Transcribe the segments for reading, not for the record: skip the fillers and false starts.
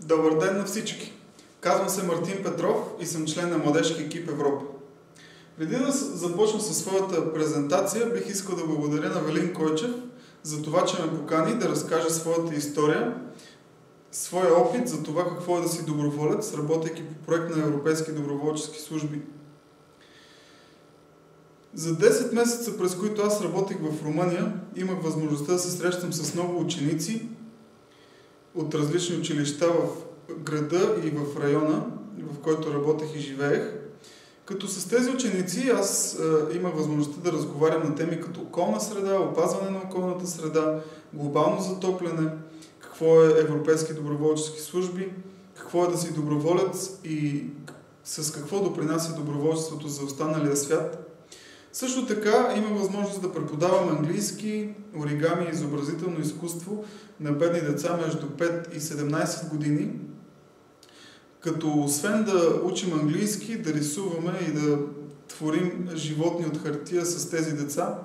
Добър ден на всички! Казвам се Мартин Петров и съм член на Младежки екип Европа. Преди да започна със своята презентация, бих искал да благодаря на Велин Койчев за това, че ме покани да разкажа своята история, своя опит за това какво е да си доброволец, работейки по проект на Европейски доброволчески служби. За 10 месеца, през които аз работих в Румъния, имах възможността да се срещам с много ученици от различни училища в града и в района, в който работех и живеех. Като с тези ученици аз имах възможността да разговарям на теми като околна среда, опазване на околната среда, глобално затопляне, какво е Европейски доброволчески служби, какво е да си доброволец и с какво допринася доброволчеството за останалия свят. Също така имах възможност да преподавам английски, оригами и изобразително изкуство на бедни деца между 5 и 17 години, като освен да учим английски, да рисуваме и да творим животни от хартия с тези деца,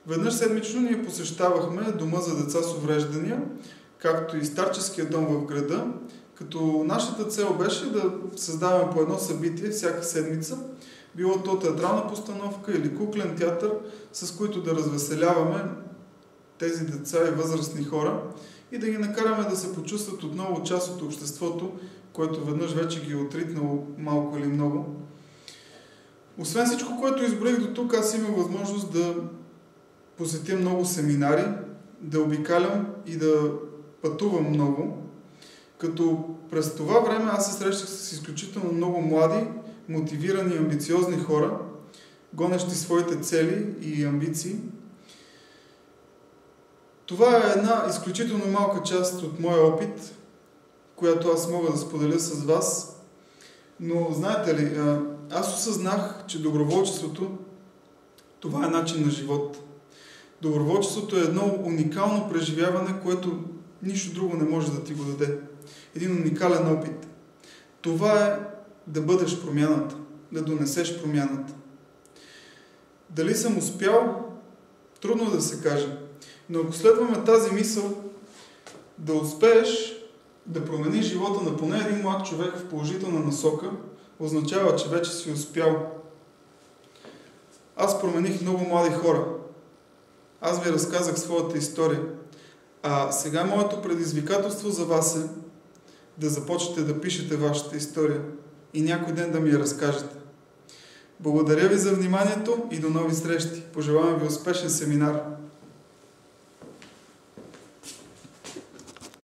веднъж седмично ние посещавахме дома за деца с увреждания, както и старческия дом в града, като нашата цел беше да създаваме по едно събитие всяка седмица, било то театрална постановка или куклен театър, с които да развеселяваме тези деца и възрастни хора и да ги накараме да се почувстват отново част от обществото, което веднъж вече ги е отритнало малко или много. Освен всичко, което изброих до тук, аз имах възможност да посетя много семинари, да обикалям и да пътувам много, като през това време аз се срещах с изключително много млади, мотивирани и амбициозни хора, гонещи своите цели и амбиции. Това е една изключително малка част от моя опит, която аз мога да споделя с вас. Но знаете ли, аз осъзнах, че доброволчеството това е начин на живот. Доброволчеството е едно уникално преживяване, което нищо друго не може да ти го даде. Един уникален опит. Това е да бъдеш промяната, да донесеш промяната. Дали съм успял? Трудно да се каже. Но ако следваме тази мисъл, да успееш да промениш живота на поне един млад човек в положителна насока, означава, че вече си успял. Аз промених много млади хора. Аз ви разказах своята история. А сега моето предизвикателство за вас е да започнете да пишете вашата история и някой ден да ми я разкажете. Благодаря ви за вниманието и до нови срещи. Пожелавам ви успешен семинар.